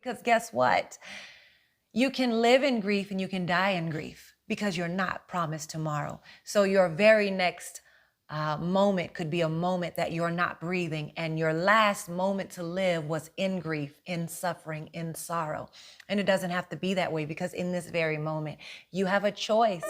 Because guess what? You can live in grief and you can die in grief because you're not promised tomorrow. So your very next moment could be a moment that you're not breathing, and your last moment to live was in grief, in suffering, in sorrow. And it doesn't have to be that way, because in this very moment, you have a choice.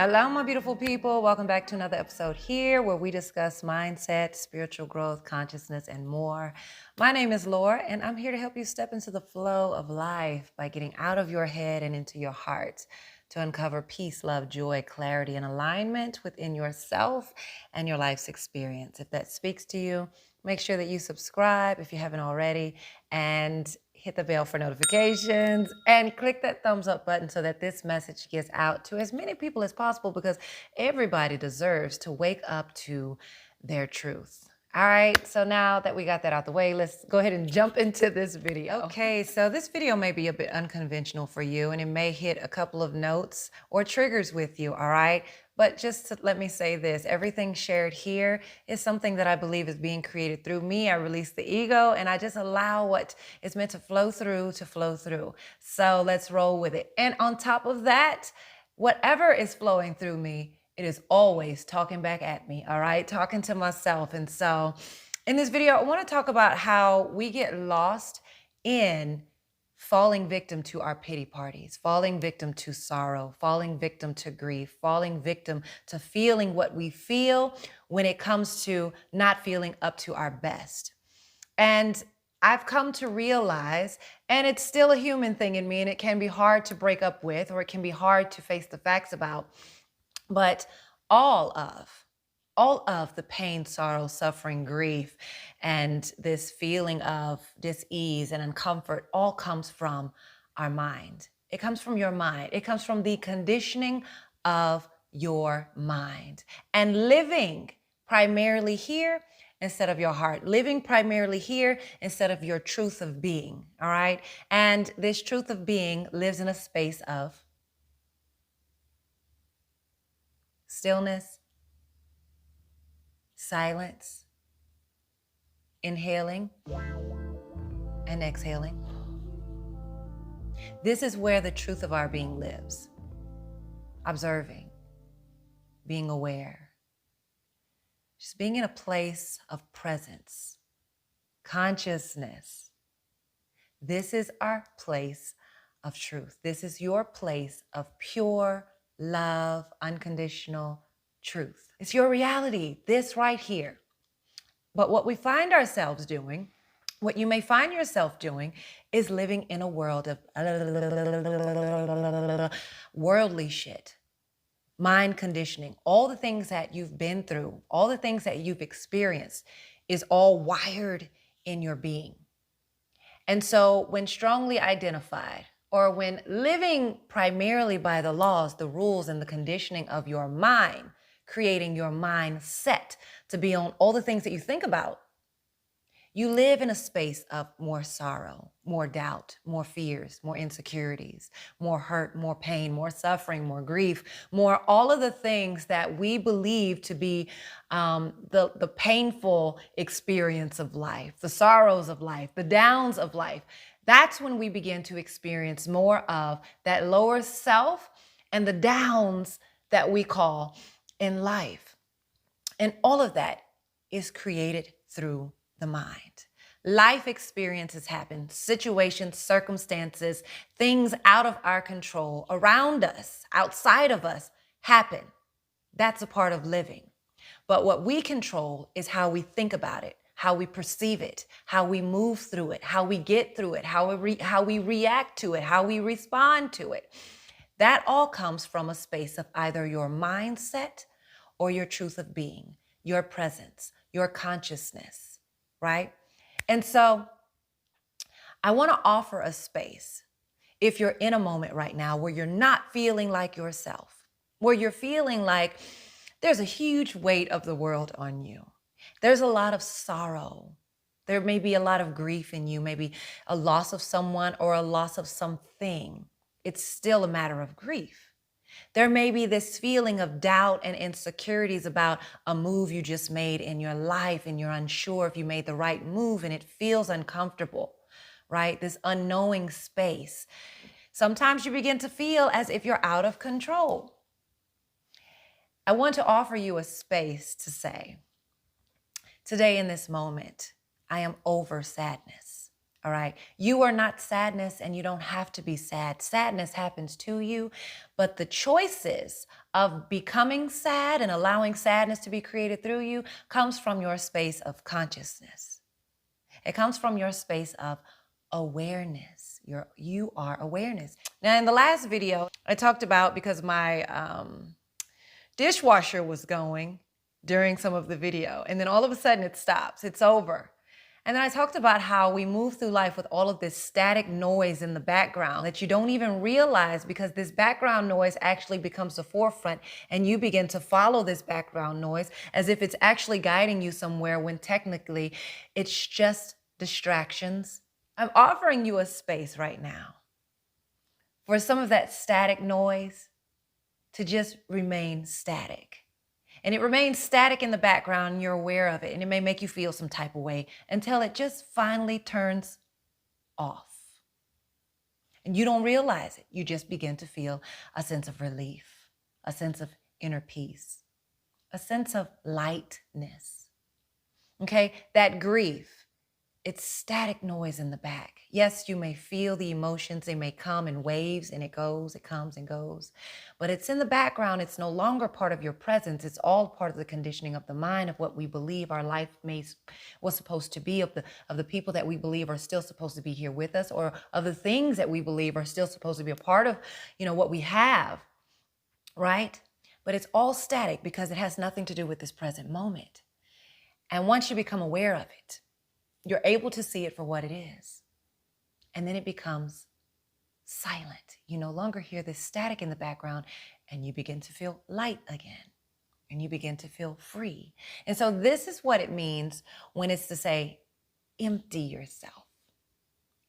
Hello, my beautiful people. Welcome back to another episode here where we discuss mindset, spiritual growth, consciousness, and more. My name is Lora, and I'm here to help you step into the flow of life by getting out of your head and into your heart to uncover peace, love, joy, clarity, and alignment within yourself and your life's experience. If that speaks to you, make sure that you subscribe if you haven't already, and hit the bell for notifications and click that thumbs up button so that this message gets out to as many people as possible, because everybody deserves to wake up to their truth. All right, so now that we got that out the way, let's go ahead and jump into this video. Okay, so this video may be a bit unconventional for you, and it may hit a couple of notes or triggers with you, all right? But just to let me say this, everything shared here is something that I believe is being created through me. I release the ego and I just allow what is meant to flow through to flow through. So let's roll with it. And on top of that, whatever is flowing through me, it is always talking back at me, all right? Talking to myself. And so in this video, I want to talk about how we get lost in falling victim to our pity parties, falling victim to sorrow, falling victim to grief, falling victim to feeling what we feel when it comes to not feeling up to our best. And I've come to realize, and it's still a human thing in me, and it can be hard to break up with, or it can be hard to face the facts about, but all of the pain, sorrow, suffering, grief, and this feeling of dis-ease and uncomfort all comes from our mind. It comes from your mind. It comes from the conditioning of your mind. And living primarily here instead of your heart. Living primarily here instead of your truth of being, all right? And this truth of being lives in a space of stillness, silence, inhaling and exhaling. This is where the truth of our being lives. Observing, being aware, just being in a place of presence, consciousness. This is our place of truth. This is your place of pure love, unconditional truth. It's your reality, this right here. But what we find ourselves doing, what you may find yourself doing, is living in a world of worldly shit, mind conditioning. All the things that you've been through, all the things that you've experienced is all wired in your being. And so when strongly identified, or when living primarily by the laws, the rules, and the conditioning of your mind, creating your mindset to be on all the things that you think about, you live in a space of more sorrow, more doubt, more fears, more insecurities, more hurt, more pain, more suffering, more grief, more all of the things that we believe to be the painful experience of life, the sorrows of life, the downs of life. That's when we begin to experience more of that lower self and the downs that we call in life. And all of that is created through the mind. Life experiences happen, situations, circumstances, things out of our control, around us, outside of us happen. That's a part of living. But what we control is how we think about it, how we perceive it, how we move through it, how we get through it, how we react to it, how we respond to it. That all comes from a space of either your mindset or your truth of being, your presence, your consciousness, right? And so I want to offer a space, if you're in a moment right now where you're not feeling like yourself, where you're feeling like there's a huge weight of the world on you. There's a lot of sorrow. There may be a lot of grief in you, maybe a loss of someone or a loss of something. It's still a matter of grief. There may be this feeling of doubt and insecurities about a move you just made in your life, and you're unsure if you made the right move, and it feels uncomfortable, right? This unknowing space. Sometimes you begin to feel as if you're out of control. I want to offer you a space to say, today in this moment, I am over sadness. All right. You are not sadness, and you don't have to be sad. Sadness happens to you, but the choices of becoming sad and allowing sadness to be created through you comes from your space of consciousness. It comes from your space of awareness. You are awareness. Now, in the last video, I talked about, because my dishwasher was going during some of the video, and then all of a sudden it stops. It's over. And then I talked about how we move through life with all of this static noise in the background that you don't even realize, because this background noise actually becomes the forefront, and you begin to follow this background noise as if it's actually guiding you somewhere, when technically it's just distractions. I'm offering you a space right now for some of that static noise to just remain static. And it remains static in the background, and you're aware of it, and it may make you feel some type of way until it just finally turns off. And you don't realize it. You just begin to feel a sense of relief, a sense of inner peace, a sense of lightness. Okay, that grief, it's static noise in the back. Yes, you may feel the emotions. They may come in waves, and it goes, it comes and goes. But it's in the background. It's no longer part of your presence. It's all part of the conditioning of the mind, of what we believe our life was supposed to be, of the people that we believe are still supposed to be here with us, or of the things that we believe are still supposed to be a part of, what we have, right? But it's all static because it has nothing to do with this present moment. And once you become aware of it, you're able to see it for what it is. And then it becomes silent. You no longer hear this static in the background, and you begin to feel light again, and you begin to feel free. And so this is what it means when it's to say, empty yourself.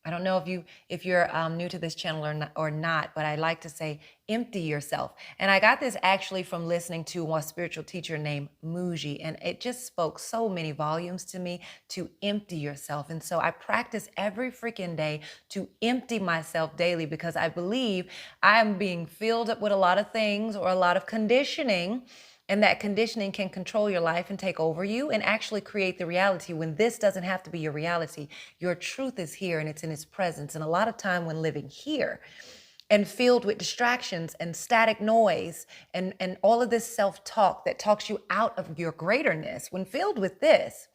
I don't know if you're new to this channel or not, but I like to say empty yourself. And I got this actually from listening to a spiritual teacher named Muji, and it just spoke so many volumes to me, to empty yourself. And so I practice every freaking day to empty myself daily, because I believe I'm being filled up with a lot of things or a lot of conditioning. And that conditioning can control your life and take over you and actually create the reality, when this doesn't have to be your reality. Your truth is here, and it's in its presence. And a lot of time when living here and filled with distractions and static noise and all of this self-talk that talks you out of your greaterness, when filled with this,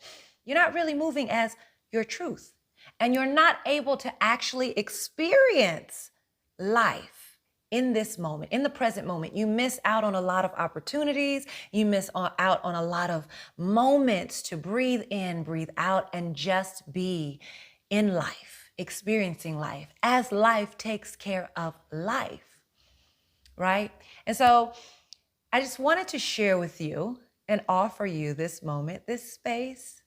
you're not really moving as your truth. And you're not able to actually experience life in this moment, in the present moment. You miss out on a lot of opportunities. You miss out on a lot of moments to breathe in, breathe out, and just be in life, experiencing life as life takes care of life, right? And so I just wanted to share with you and offer you this moment, this space,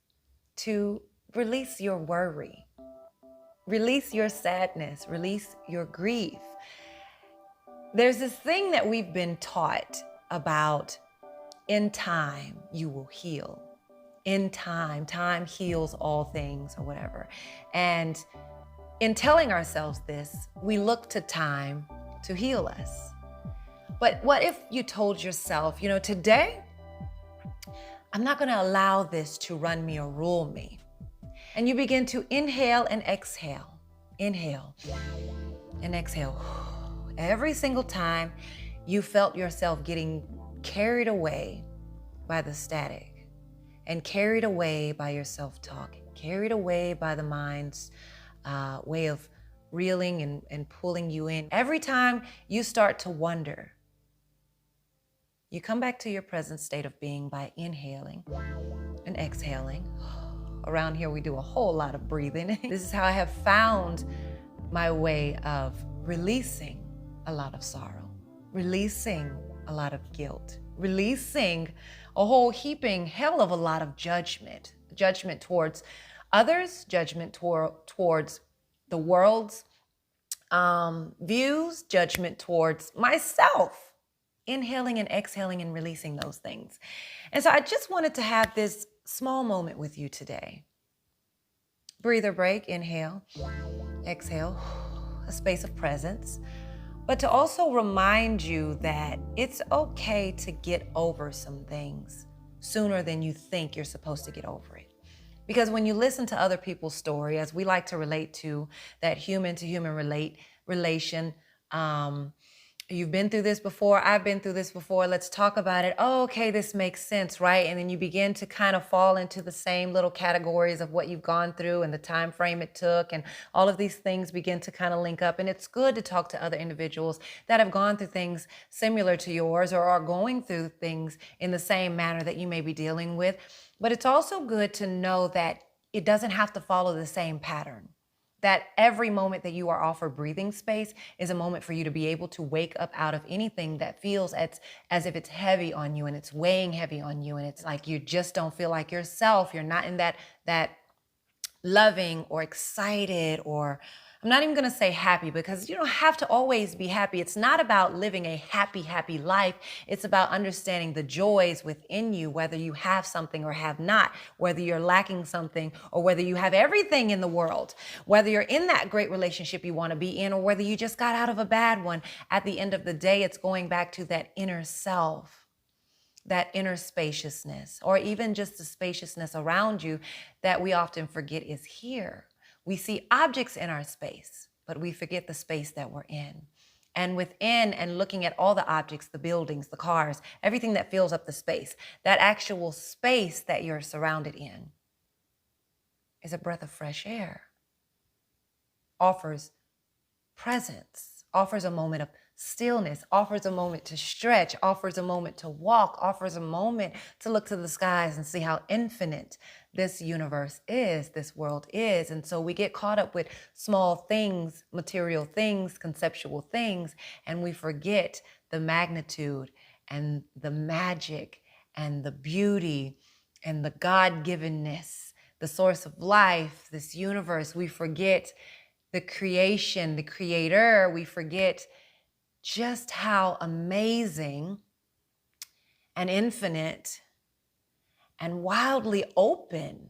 to release your worry, release your sadness, release your grief. There's this thing that we've been taught about: in time, you will heal. In time, time heals all things, or whatever. And in telling ourselves this, we look to time to heal us. But what if you told yourself, today, I'm not going to allow this to run me or rule me. And you begin to inhale and exhale. Inhale and exhale. Every single time you felt yourself getting carried away by the static, and carried away by your self-talk, carried away by the mind's way of reeling and pulling you in. Every time you start to wonder, you come back to your present state of being by inhaling and exhaling. Around here, we do a whole lot of breathing. This is how I have found my way of releasing a lot of sorrow, releasing a lot of guilt, releasing a whole heaping hell of a lot of judgment towards others, judgment towards the world's views, judgment towards myself, inhaling and exhaling and releasing those things. And so I just wanted to have this small moment with you today. Breather break, inhale, exhale, a space of presence. But to also remind you that it's okay to get over some things sooner than you think you're supposed to get over it. Because when you listen to other people's story, as we like to relate to that human to human relation, you've been through this before, I've been through this before, let's talk about it. Oh, okay, this makes sense, right? And then you begin to kind of fall into the same little categories of what you've gone through and the time frame it took, and all of these things begin to kind of link up. And it's good to talk to other individuals that have gone through things similar to yours or are going through things in the same manner that you may be dealing with. But it's also good to know that it doesn't have to follow the same pattern. That every moment that you are offered breathing space is a moment for you to be able to wake up out of anything that feels as if it's heavy on you and it's weighing heavy on you. And it's like you just don't feel like yourself. You're not in that loving or excited, or I'm not even going to say happy, because you don't have to always be happy. It's not about living a happy life. It's about understanding the joys within you, whether you have something or have not, whether you're lacking something or whether you have everything in the world, whether you're in that great relationship you want to be in or whether you just got out of a bad one. At the end of the day, it's going back to that inner self, that inner spaciousness, or even just the spaciousness around you that we often forget is here. We see objects in our space, but we forget the space that we're in. And within, and looking at all the objects, the buildings, the cars, everything that fills up the space, that actual space that you're surrounded in is a breath of fresh air, offers presence, offers a moment of stillness, offers a moment to stretch, offers a moment to walk, offers a moment to look to the skies and see how infinite this universe is, this world is. And so we get caught up with small things, material things, conceptual things, and we forget the magnitude and the magic and the beauty and the God-givenness, the source of life, this universe. We forget the creation, the creator. We forget just how amazing and infinite and wildly open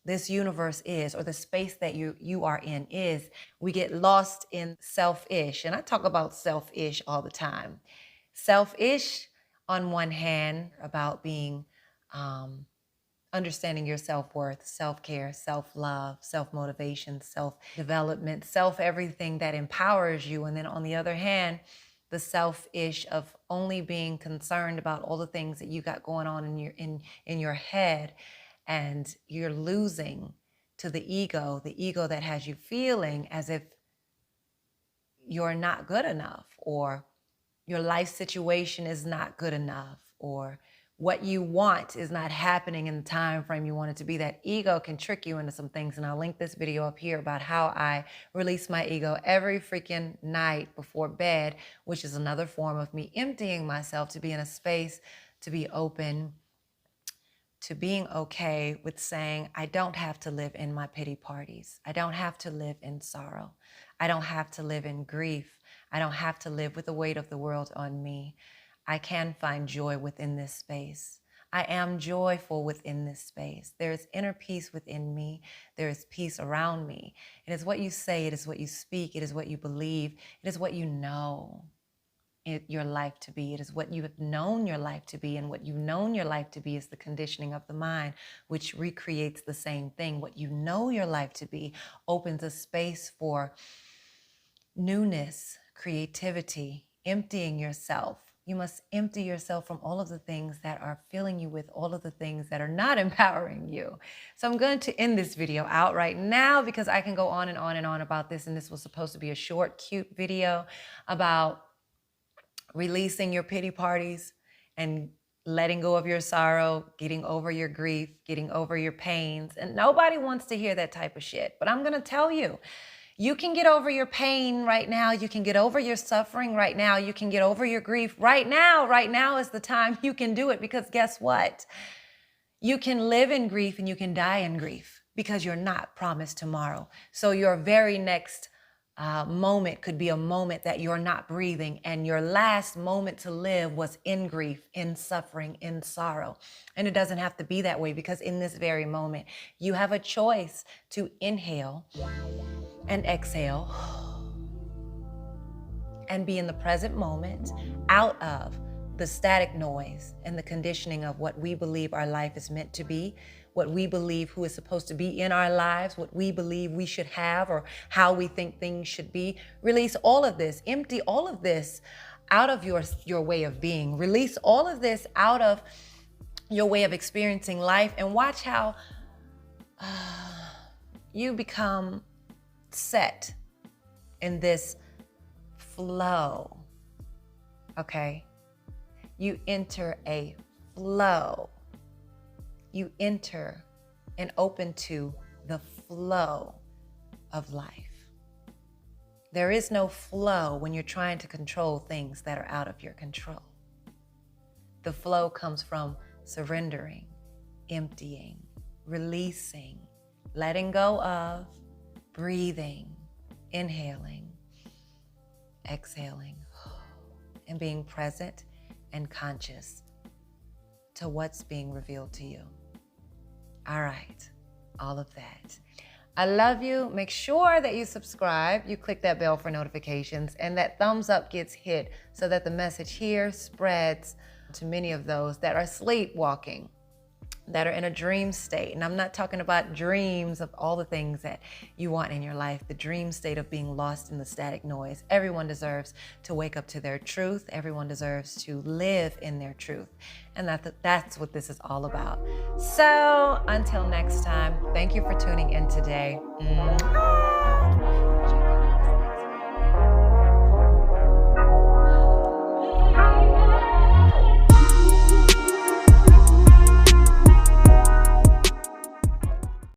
this universe is, or the space that you are in is. We get lost in selfish, and I talk about selfish all the time. Selfish on one hand, about being understanding your self-worth, self-care, self-love, self-motivation, self-development, self-everything that empowers you. And then on the other hand, the selfish of only being concerned about all the things that you got going on in your head, and you're losing to the ego that has you feeling as if you're not good enough, or your life situation is not good enough, or what you want is not happening in the time frame you want it to be. That ego can trick you into some things. And I'll link this video up here about how I release my ego every freaking night before bed, which is another form of me emptying myself to be in a space, to be open, to being okay with saying, I don't have to live in my pity parties. I don't have to live in sorrow. I don't have to live in grief. I don't have to live with the weight of the world on me. I can find joy within this space. I am joyful within this space. There is inner peace within me. There is peace around me. It is what you say. It is what you speak. It is what you believe. It is what you know your life to be. It is what you have known your life to be. And what you've known your life to be is the conditioning of the mind, which recreates the same thing. What you know your life to be opens a space for newness, creativity, emptying yourself. You must empty yourself from all of the things that are filling you with all of the things that are not empowering you. So I'm going to end this video out right now, because I can go on and on and on about this. And this was supposed to be a short, cute video about releasing your pity parties and letting go of your sorrow, getting over your grief, getting over your pains. And nobody wants to hear that type of shit. But I'm going to tell you, you can get over your pain right now. You can get over your suffering right now. You can get over your grief right now. Right now is the time you can do it, because guess what? You can live in grief and you can die in grief, because you're not promised tomorrow. So your very next moment could be a moment that you're not breathing, and your last moment to live was in grief, in suffering, in sorrow. And it doesn't have to be that way, because in this very moment, you have a choice to inhale and exhale and be in the present moment, out of the static noise and the conditioning of what we believe our life is meant to be, what we believe who is supposed to be in our lives, what we believe we should have, or how we think things should be. Release all of this, empty all of this out of your way of being. Release all of this out of your way of experiencing life, and watch how you become set in this flow, okay? You enter a flow. You enter and open to the flow of life. There is no flow when you're trying to control things that are out of your control. The flow comes from surrendering, emptying, releasing, letting go of, breathing, inhaling, exhaling, and being present and conscious to what's being revealed to you. All right, all of that. I love you. Make sure that you subscribe, you click that bell for notifications, and that thumbs up gets hit so that the message here spreads to many of those that are sleepwalking, that are in a dream state. And I'm not talking about dreams of all the things that you want in your life, the dream state of being lost in the static noise. Everyone deserves to wake up to their truth. Everyone deserves to live in their truth. And that's what this is all about. So until next time, thank you for tuning in today.